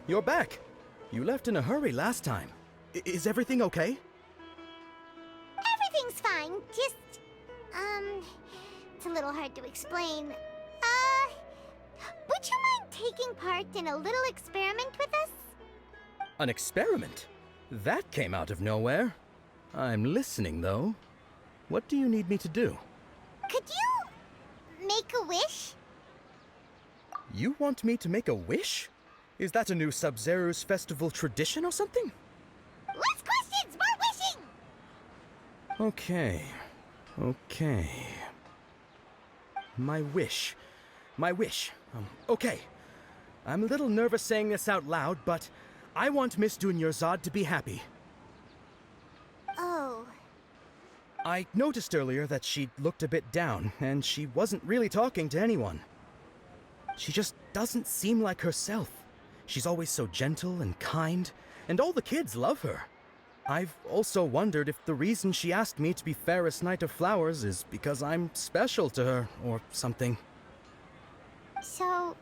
You're back. You left in a hurry last time. Is everything okay? Everything's fine. Just, it's a little hard to explain. Would you mind taking part in a little experiment with us? An experiment? That came out of nowhere. I'm listening, though. What do you need me to do? Could you make a wish? You want me to make a wish? Is that a new Sabzeruz festival tradition or something? Less questions, more wishing! Okay. My wish. Okay. I'm a little nervous saying this out loud, but I want Miss Dunyarzad to be happy. Oh. I noticed earlier that she looked a bit down, and she wasn't really talking to anyone. She just doesn't seem like herself. She's always so gentle and kind, and all the kids love her. I've also wondered if the reason she asked me to be Fairest Knight of Flowers is because I'm special to her, or something. So,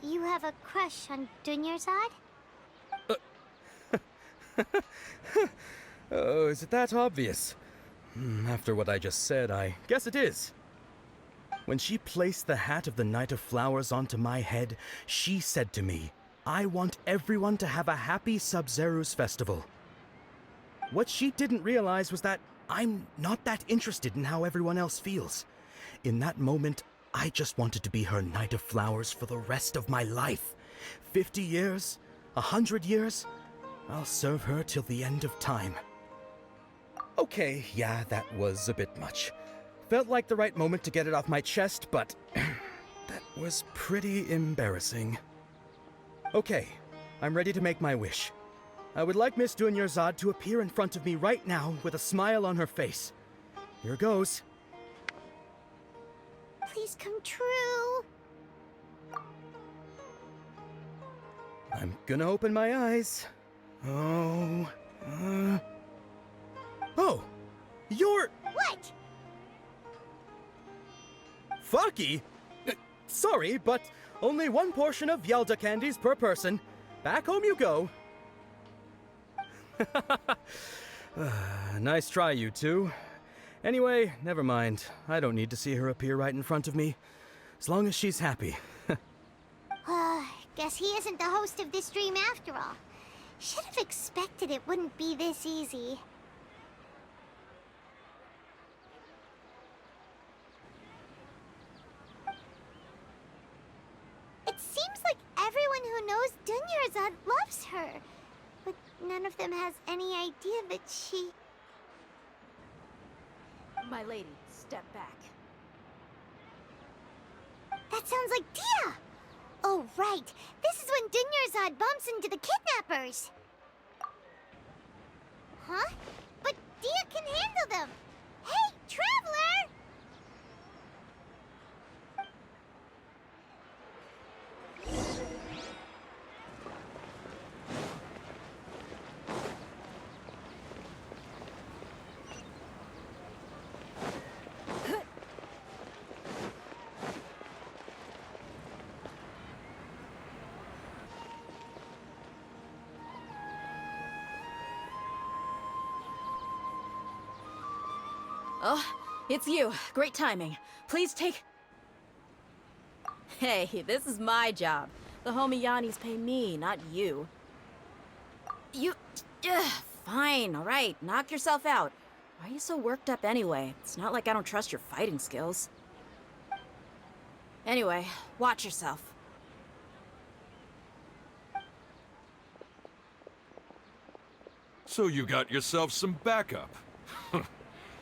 you have a crush on Dunyarzad? Oh, is it that obvious? After what I just said, I guess it is. When she placed the hat of the Knight of Flowers onto my head, she said to me, I want everyone to have a happy Sabzeruz festival. What she didn't realize was that I'm not that interested in how everyone else feels. In that moment, I just wanted to be her Knight of Flowers for the rest of my life. 50 years, 100 years, I'll serve her till the end of time. Okay, yeah, that was a bit much. Felt like the right moment to get it off my chest, but that was pretty embarrassing. Okay, I'm ready to make my wish. I would like Miss Dunyarzad to appear in front of me right now with a smile on her face. Here goes. Please come true. I'm gonna open my eyes. Oh, you're... What? Fucky? Sorry, but only one portion of Yelda candies per person. Back home you go. Nice try, you two. Anyway, never mind. I don't need to see her appear right in front of me. As long as she's happy. Guess he isn't the host of this stream after all. Should have expected it wouldn't be this easy. It seems like everyone who knows Dunyarzad loves her. But none of them has any idea that she... My lady, step back. That sounds like Dia! Oh, right. This is when Dunyarzad bumps into the kidnappers. Huh? But Dia can handle them. Hey, Traveler! Oh, it's you. Great timing. Please take... Hey, this is my job. The homie Yannis pay me, not you. You... Fine, alright. Knock yourself out. Why are you so worked up anyway? It's not like I don't trust your fighting skills. Anyway, watch yourself. So you got yourself some backup.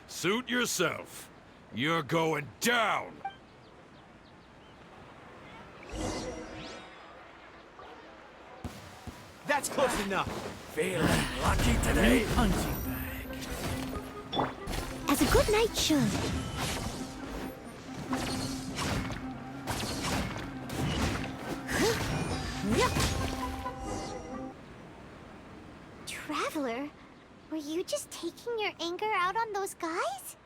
Suit yourself. You're going down! That's close enough. Feeling lucky today? Punching bag. As a good knight should. Traveler, were you just taking your anger out on those guys?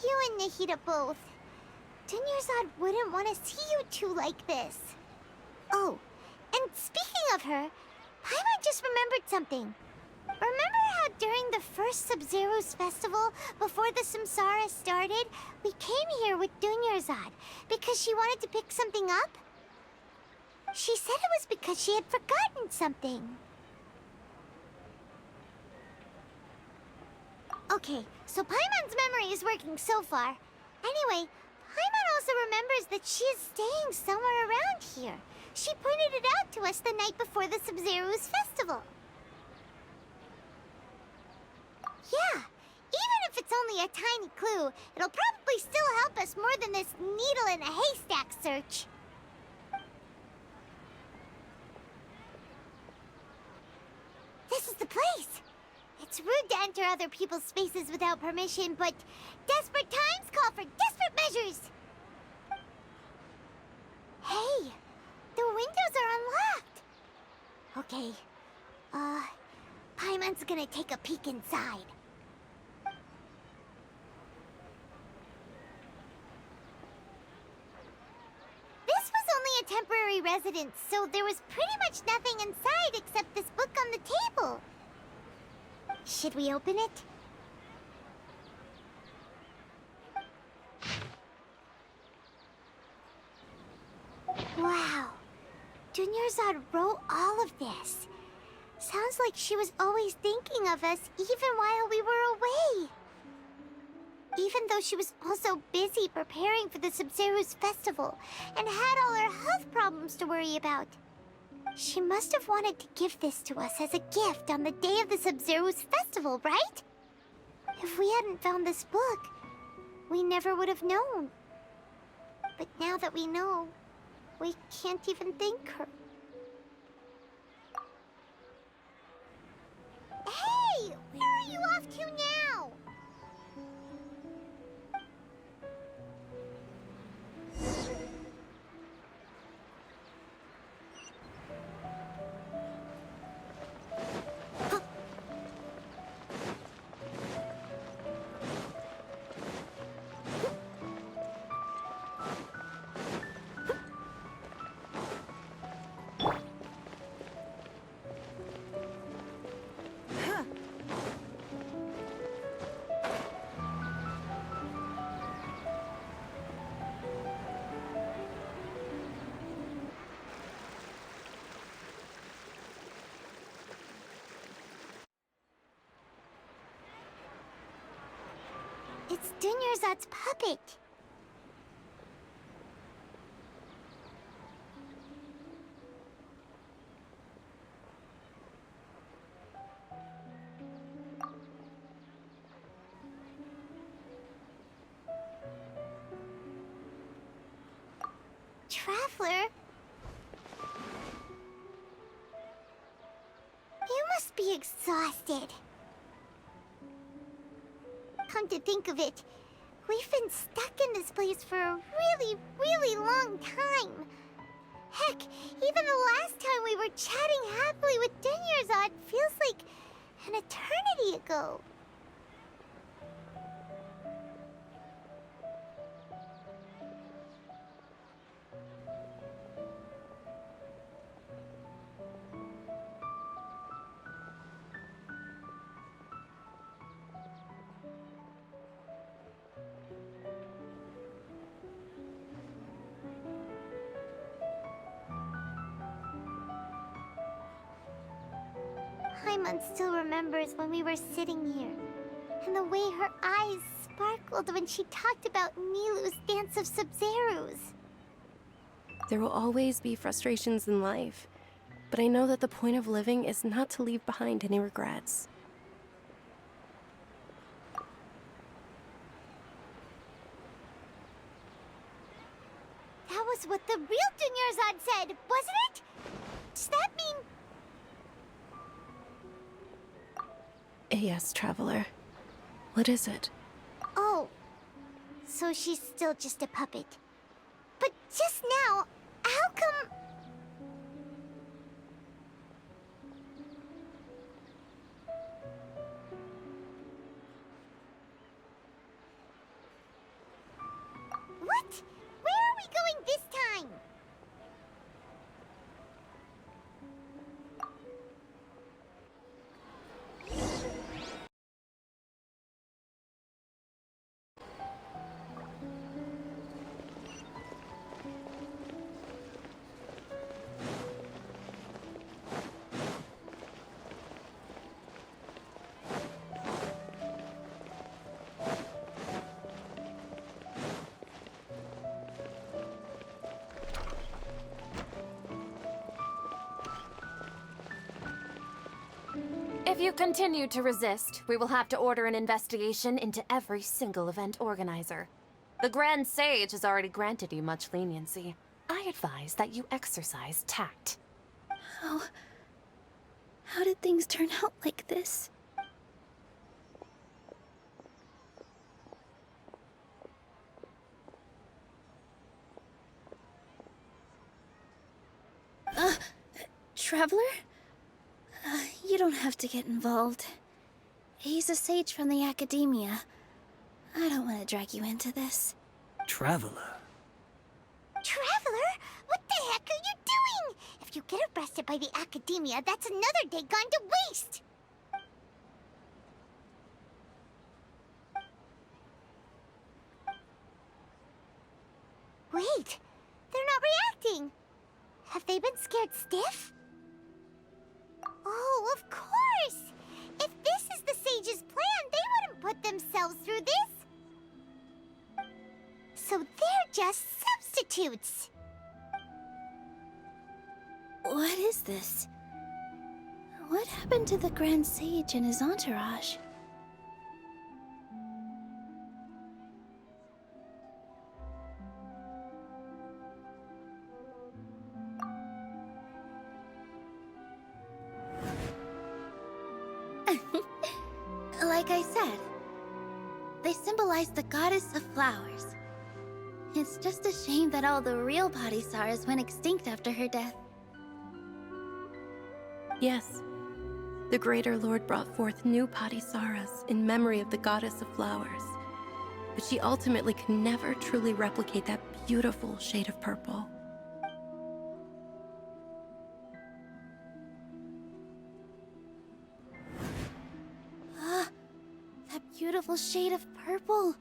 You and Nahida both. Dunyarzad wouldn't want to see you two like this. Oh, and speaking of her, Paimon just remembered something. Remember how during the first Sabzeruz festival, before the Samsara started, we came here with Dunyarzad because she wanted to pick something up? She said it was because she had forgotten something. Okay, so Paimon's memory is working so far. Anyway, Paimon also remembers that she is staying somewhere around here. She pointed it out to us the night before the Sabzeruz festival. Yeah, even if it's only a tiny clue, it'll probably still help us more than this needle in a haystack search. This is the place. It's rude to enter other people's spaces without permission, but desperate times call for desperate measures. Hey, the windows are unlocked. Okay, Paimon's gonna take a peek inside. This was only a temporary residence, so there was pretty much nothing inside except this book on the table. Should we open it? Wow. Dunyarzad wrote all of this. Sounds like she was always thinking of us even while we were away. Even though she was also busy preparing for the Sabzeruz festival and had all her health problems to worry about. She must have wanted to give this to us as a gift on the day of the Sabzeruz festival, right? If we hadn't found this book, we never would have known. But now that we know, we can't even thank her. Hey! Where are you off to now? It's Dunyarzad's puppet. Traveler? You must be exhausted. Come to think of it, we've been stuck in this place for a really, really long time. Heck, even the last time we were chatting happily with Dunyarzad feels like an eternity ago. Paimon still remembers when we were sitting here, and the way her eyes sparkled when she talked about Nilu's Dance of Sabzeruz. There will always be frustrations in life, but I know that the point of living is not to leave behind any regrets. That was what the real Dunyarzad said, wasn't it? Does that mean... Yes, Traveler. What is it? Oh, so she's still just a puppet. But just now, how come... What? If you continue to resist, we will have to order an investigation into every single event organizer. The Grand Sage has already granted you much leniency. I advise that you exercise tact. How did things turn out like this? Traveler? You don't have to get involved. He's a sage from the Academia. I don't want to drag you into this. Traveler. Traveler? What the heck are you doing? If you get arrested by the Academia, that's another day gone to waste! Wait, they're not reacting. Have they been scared stiff? Oh, of course! If this is the Sage's plan, they wouldn't put themselves through this. So they're just substitutes. What is this? What happened to the Grand Sage and his entourage? Like I said, they symbolize the goddess of flowers. It's just a shame that all the real Padisaras went extinct after her death. Yes. The Greater Lord brought forth new Padisaras in memory of the goddess of flowers. But she ultimately could never truly replicate that beautiful shade of purple. That beautiful shade of purple.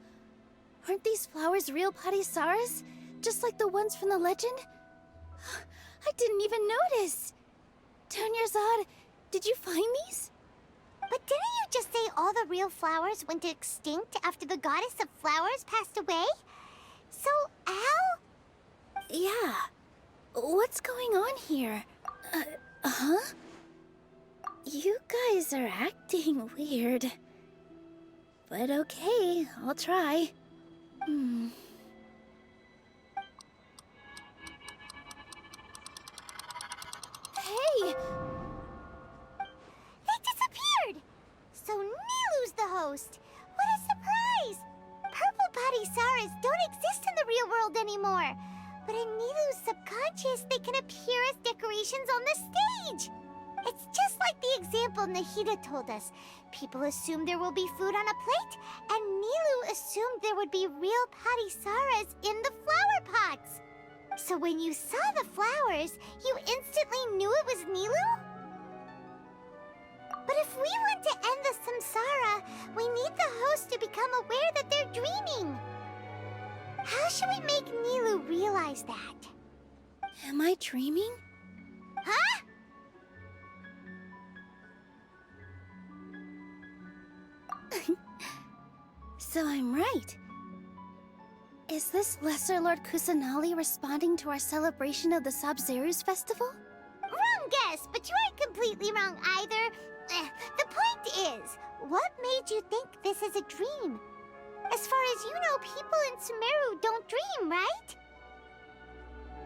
Aren't these flowers real Padisaras? Just like the ones from the legend? I didn't even notice. Dunyarzad, did you find these? But didn't you just say all the real flowers went extinct after the goddess of flowers passed away? So, Al? Yeah. What's going on here? Huh? You guys are acting weird. But okay, I'll try. Hey! They disappeared! So Nilu's the host. What a surprise! Purple Padisaras don't exist in the real world anymore. But in Nilu's subconscious, they can appear as decorations on the stage. It's just like the example Nahida told us. People assumed there will be food on a plate, and Nilu assumed there would be real Padisaras in the flower pots. So when you saw the flowers, you instantly knew it was Nilu? But if we want to end the samsara, we need the host to become aware that they're dreaming. How should we make Nilu realize that? Am I dreaming? Huh? So I'm right. Is this Lesser Lord Kusanali responding to our celebration of the Sabzeruz festival? Wrong guess, but you aren't completely wrong either. The point is, what made you think this is a dream? As far as you know, people in Sumeru don't dream, right?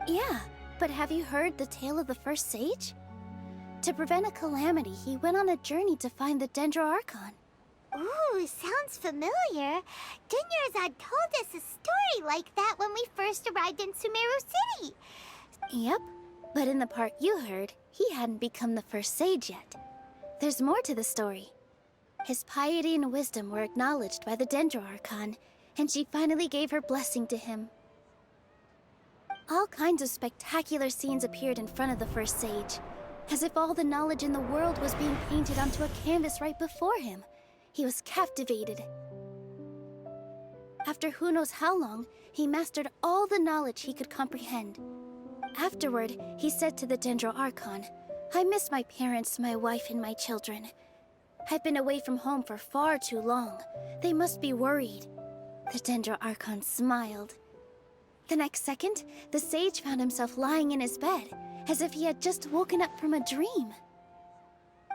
Yeah, but have you heard the tale of the first sage? To prevent a calamity, he went on a journey to find the Dendroarchon. Ooh, sounds familiar. Dunyarzad told us a story like that when we first arrived in Sumeru City. Yep, but in the part you heard, he hadn't become the first sage yet. There's more to the story. His piety and wisdom were acknowledged by the Dendroarchon, and she finally gave her blessing to him. All kinds of spectacular scenes appeared in front of the first sage, as if all the knowledge in the world was being painted onto a canvas right before him. He was captivated. After who knows how long, he mastered all the knowledge he could comprehend. Afterward, he said to the Dendroarchon, "I miss my parents, my wife, and my children. I've been away from home for far too long. They must be worried." The Dendroarchon smiled. The next second, the sage found himself lying in his bed, as if he had just woken up from a dream.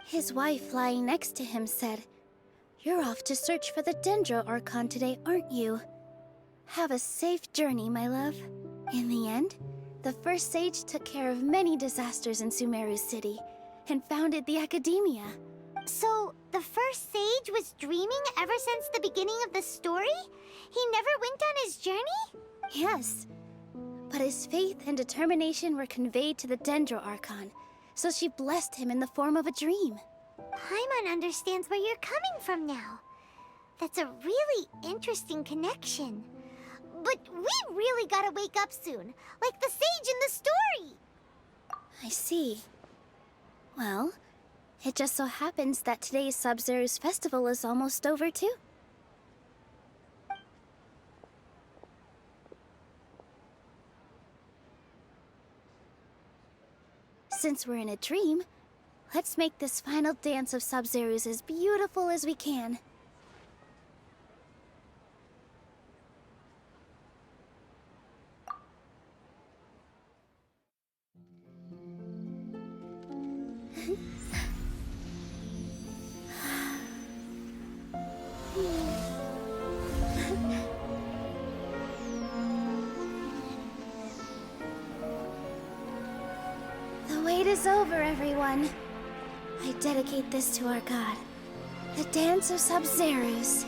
His wife lying next to him said, "You're off to search for the Dendro Archon today, aren't you? Have a safe journey, my love." In the end, the first sage took care of many disasters in Sumeru City and founded the Academia. So, the first sage was dreaming ever since the beginning of the story? He never went on his journey? Yes. But his faith and determination were conveyed to the Dendro Archon, so she blessed him in the form of a dream. Paimon understands where you're coming from now. That's a really interesting connection. But we really gotta wake up soon, like the sage in the story! I see. Well, it just so happens that today's Sabzeruz festival is almost over too. Since we're in a dream, let's make this final dance of Sabzeruz as beautiful as we can. The wait is over, everyone. I dedicate this to our god, the dance of Sabzeruz.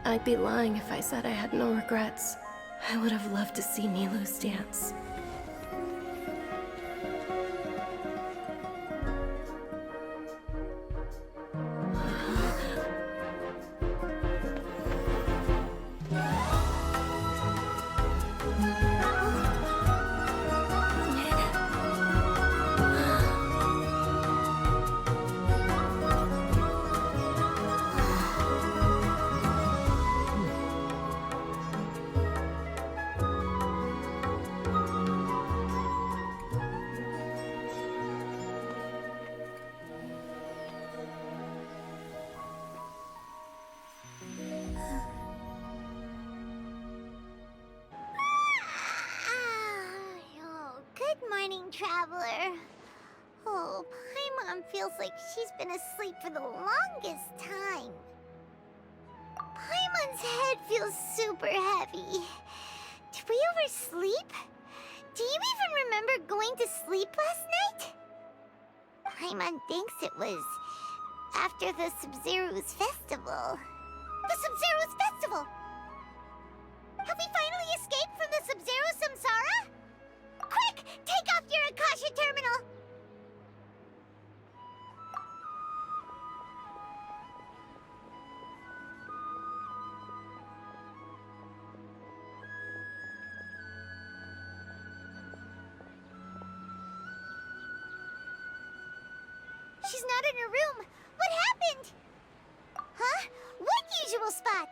I'd be lying if I said I had no regrets. I would have loved to see Nilou's dance. Oh, good morning, traveler. Oh, Paimon feels like she's been asleep for the longest time. Paimon's head feels super heavy. Did we oversleep? Do you even remember going to sleep last night? Paimon thinks it was after the Sabzeruz festival. The Sabzeruz festival! Have we finally escaped from the Sabzeruz samsara? Quick! Take off your Akasha terminal! She's not in her room. What happened? Huh? What usual spot?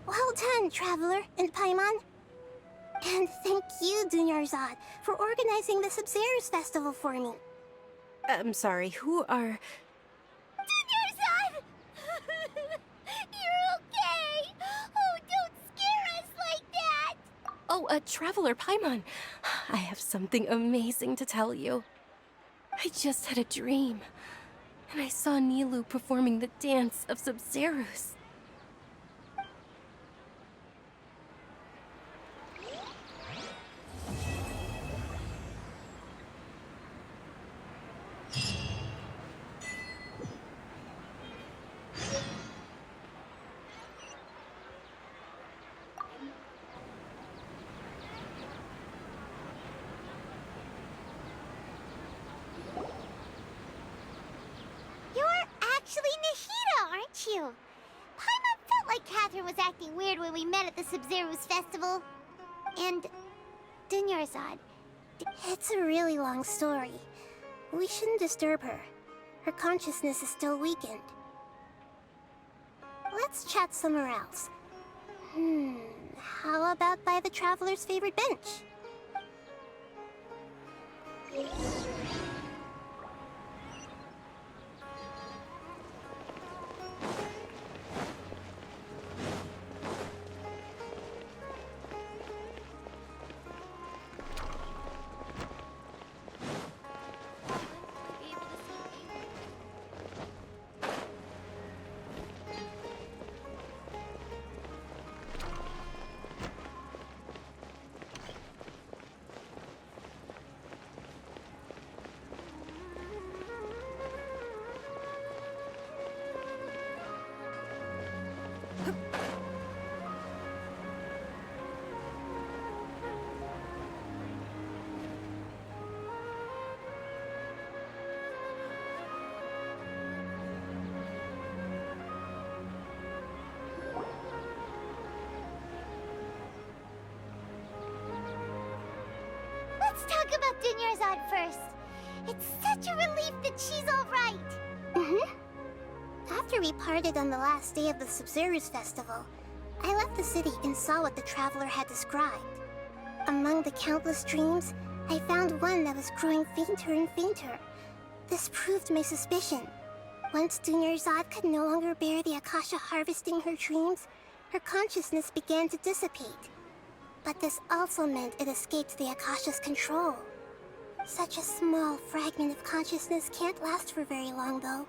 Well done, Traveler and Paimon. And thank you, Dunyarzad, for organizing the Sabzeruz festival for me. I'm sorry, who are... Dunyarzad! You're okay! Oh, don't scare us like that! Oh, Traveler Paimon. I have something amazing to tell you. I just had a dream, and I saw Nilou performing the dance of Sabzeruz. was acting weird when we met at the Sabzeruz festival. And Dunyarzad. It's a really long story. We shouldn't disturb her. Her consciousness is still weakened. Let's chat somewhere else. How about by the Traveler's favorite bench? Let's talk about Dunyarzad first. It's such a relief that she's all right. After we parted on the last day of the Sabzeruz festival, I left the city and saw what the Traveler had described. Among the countless dreams, I found one that was growing fainter and fainter. This proved my suspicion. Once Dunyarzad could no longer bear the Akasha harvesting her dreams, her consciousness began to dissipate. But this also meant it escaped the Akasha's control. Such a small fragment of consciousness can't last for very long, though.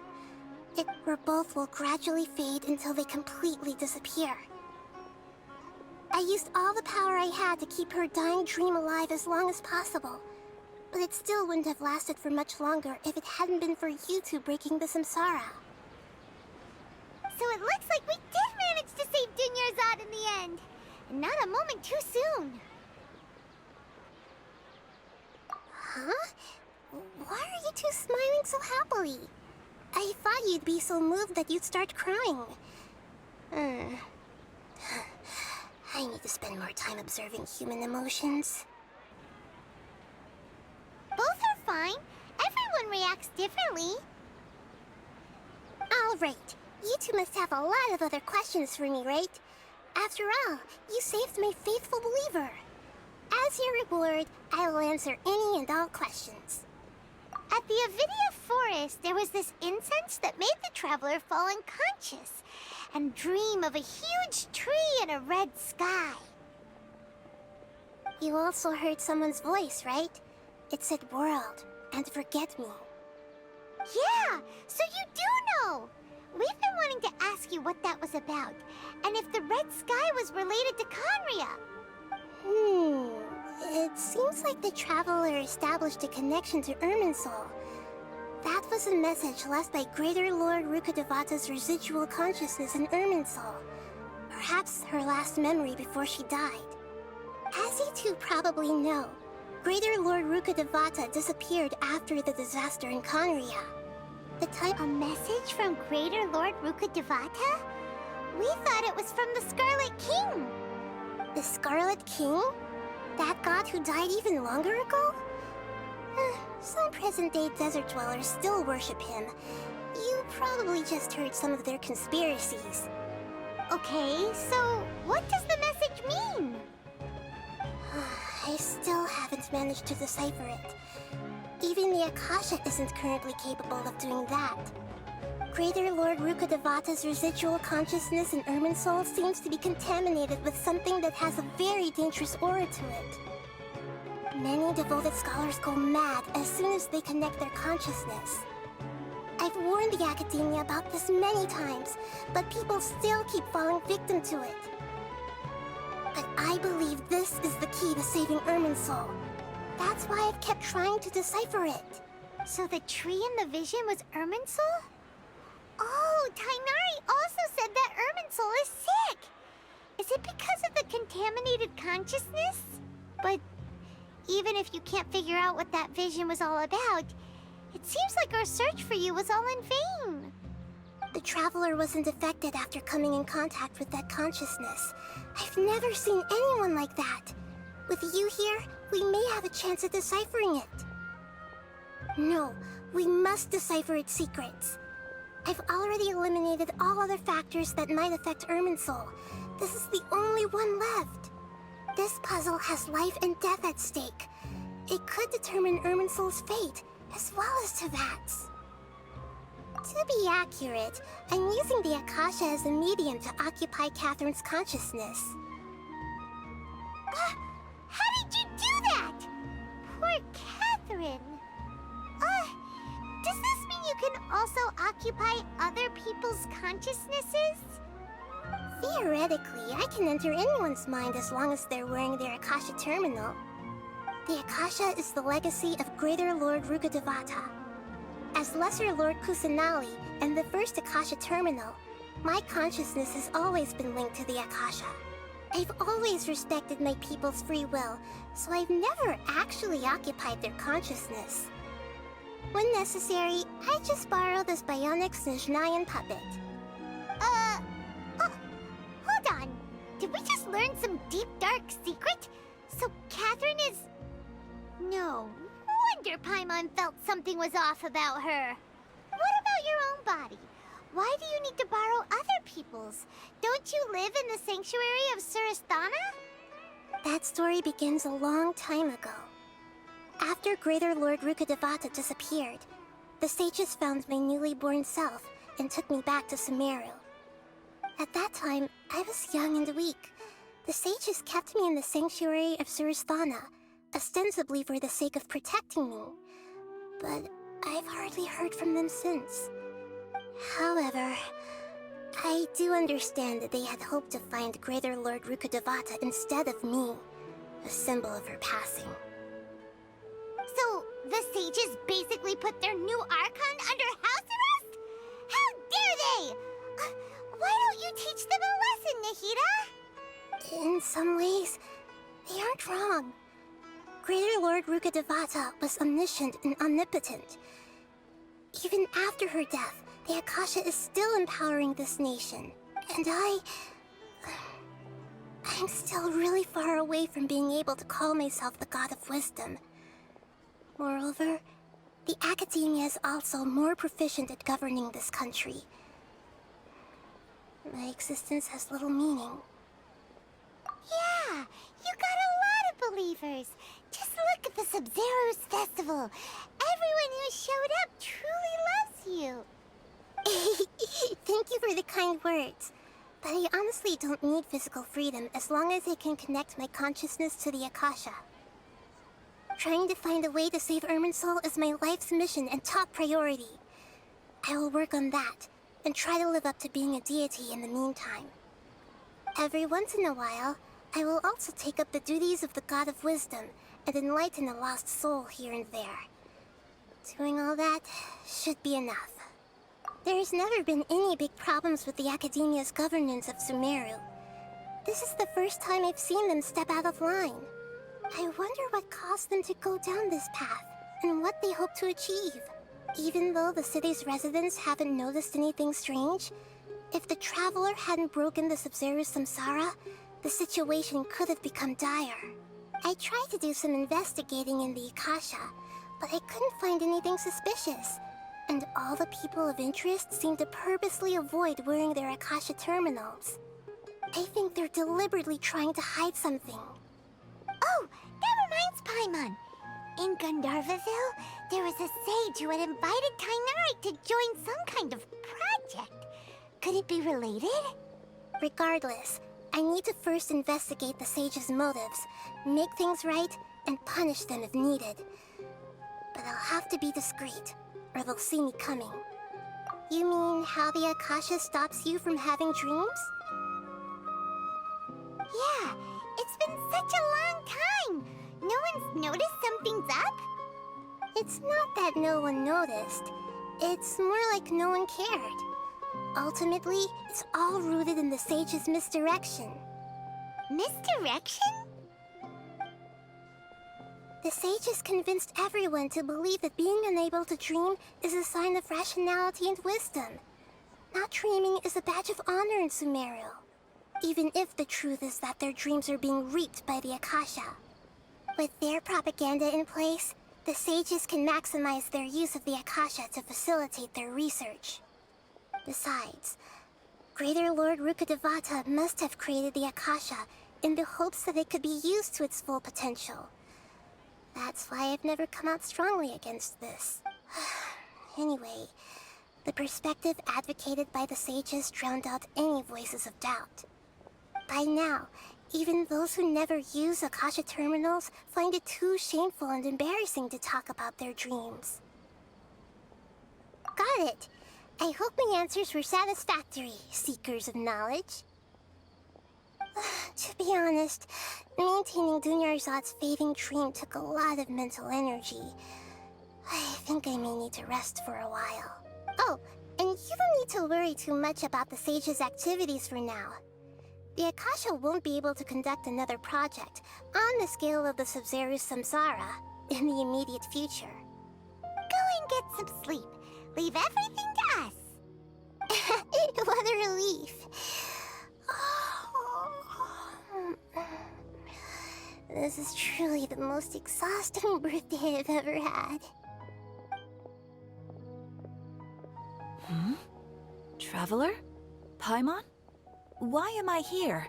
It or both will gradually fade until they completely disappear. I used all the power I had to keep her dying dream alive as long as possible. But it still wouldn't have lasted for much longer if it hadn't been for you two breaking the samsara. So it looks like we did manage to save Dunyarzad in the end. And not a moment too soon. Huh? Why are you two smiling so happily? I thought you'd be so moved that you'd start crying. I need to spend more time observing human emotions. Both are fine. Everyone reacts differently. All right. You two must have a lot of other questions for me, right? After all, you saved my faithful believer. As your reward, I will answer any and all questions. At the Avidia forest, there was this incense that made the Traveler fall unconscious and dream of a huge tree and a red sky. You also heard someone's voice, right? It said world and forget me. Yeah, so you do know! We've been wanting to ask you what that was about, and if the red sky was related to Conria. It seems like the Traveler established a connection to Irminsul. That was a message left by Greater Lord Rukkhadevata's residual consciousness in Irminsul. Perhaps her last memory before she died. As you two probably know, Greater Lord Rukkhadevata disappeared after the disaster in Conria. A message from Greater Lord Rukkhadevata? We thought it was from the Scarlet King. The Scarlet King? That god who died even longer ago? Some present-day desert dwellers still worship him. You probably just heard some of their conspiracies. Okay, so what does the message mean? I still haven't managed to decipher it. Even the Akasha isn't currently capable of doing that. Greater Lord Rukkhadevata's residual consciousness in Irminsul seems to be contaminated with something that has a very dangerous aura to it. Many devoted scholars go mad as soon as they connect their consciousness. I've warned the Academia about this many times, but people still keep falling victim to it. But I believe this is the key to saving Irminsul. That's why I've kept trying to decipher it. So the tree in the vision was Irminsul? Oh, Tainari also said that Irminsul is sick! Is it because of the contaminated consciousness? But even if you can't figure out what that vision was all about, it seems like our search for you was all in vain. The Traveler wasn't affected after coming in contact with that consciousness. I've never seen anyone like that. With you here, we may have a chance at deciphering it. No, we must decipher its secrets. I've already eliminated all other factors that might affect Irminsul. This is the only one left. This puzzle has life and death at stake. It could determine Irminsul's fate, as well as Tevat's. To be accurate, I'm using the Akasha as a medium to occupy Catherine's consciousness. How did you do that? Poor Catherine. Does this mean you can also occupy other people's consciousnesses? Theoretically, I can enter anyone's mind as long as they're wearing their Akasha terminal. The Akasha is the legacy of Greater Lord Rukkhadevata. As Lesser Lord Kusanali and the first Akasha terminal, my consciousness has always been linked to the Akasha. I've always respected my people's free will, so I've never actually occupied their consciousness. When necessary, I just borrow this bionic Snezhnayan puppet. Hold on. Did we just learn some deep, dark secret? So Catherine is... No wonder Paimon felt something was off about her. What about your own body? Why do you need to borrow other people's? Don't you live in the sanctuary of Surasthana? That story begins a long time ago. After Greater Lord Rukkhadevata disappeared, the sages found my newly born self and took me back to Sumeru. At that time, I was young and weak. The sages kept me in the sanctuary of Surasthana, ostensibly for the sake of protecting me. But I've hardly heard from them since. However, I do understand that they had hoped to find Greater Lord Rukkhadevata instead of me, a symbol of her passing. So, the sages basically put their new Archon under house arrest? How dare they! Why don't you teach them a lesson, Nahida? In some ways, they aren't wrong. Greater Lord Rukkhadevata was omniscient and omnipotent. Even after her death, the Akasha is still empowering this nation. And I'm still really far away from being able to call myself the God of Wisdom. Moreover, the Academia is also more proficient at governing this country. My existence has little meaning. Yeah, you got a lot of believers. Just look at the Sabzeruz festival. Everyone who showed up truly loves you. Thank you for the kind words. But I honestly don't need physical freedom as long as I can connect my consciousness to the Akasha. Trying to find a way to save Irminsul is my life's mission and top priority. I will work on that, and try to live up to being a deity in the meantime. Every once in a while, I will also take up the duties of the God of Wisdom and enlighten a lost soul here and there. Doing all that should be enough. There's never been any big problems with the Academia's governance of Sumeru. This is the first time I've seen them step out of line. I wonder what caused them to go down this path, and what they hope to achieve. Even though the city's residents haven't noticed anything strange, if the Traveler hadn't broken the Sabzeruz samsara, the situation could have become dire. I tried to do some investigating in the Akasha, but I couldn't find anything suspicious. And all the people of interest seem to purposely avoid wearing their Akasha terminals. I think they're deliberately trying to hide something. Oh, that reminds Paimon. In Gandharvaville, there was a sage who had invited Tainari to join some kind of project. Could it be related? Regardless, I need to first investigate the sage's motives, make things right, and punish them if needed. But I'll have to be discreet, or they'll see me coming. You mean how the Akasha stops you from having dreams? Yeah, it's been such a long time. No one's noticed something's up? It's not that no one noticed. It's more like no one cared. Ultimately, it's all rooted in the sage's misdirection. Misdirection? The sages convinced everyone to believe that being unable to dream is a sign of rationality and wisdom. Not dreaming is a badge of honor in Sumeru, even if the truth is that their dreams are being reaped by the Akasha. With their propaganda in place, the sages can maximize their use of the Akasha to facilitate their research. Besides, Greater Lord Rukkhadevata must have created the Akasha in the hopes that it could be used to its full potential. That's why I've never come out strongly against this. Anyway, the perspective advocated by the sages drowned out any voices of doubt. By now, even those who never use Akasha terminals find it too shameful and embarrassing to talk about their dreams. Got it. I hope my answers were satisfactory, seekers of knowledge. To be honest, maintaining Dunyarzad's fading dream took a lot of mental energy. I think I may need to rest for a while. Oh, and you don't need to worry too much about the sage's activities for now. The Akasha won't be able to conduct another project on the scale of the Sabzeruz Samsara in the immediate future. Go and get some sleep. Leave everything to us. What a relief. This is truly the most exhausting birthday I've ever had. Traveler? Paimon? Why am I here?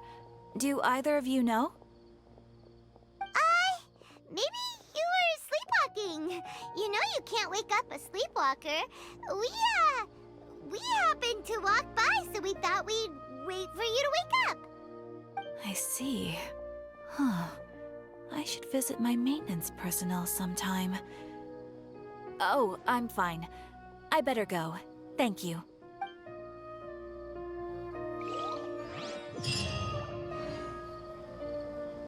Do either of you know? Maybe you were sleepwalking. You know you can't wake up a sleepwalker. We happened to walk by, so we thought we'd wait for you to wake up. I see. Huh. I should visit my maintenance personnel sometime. Oh, I'm fine. I better go. Thank you.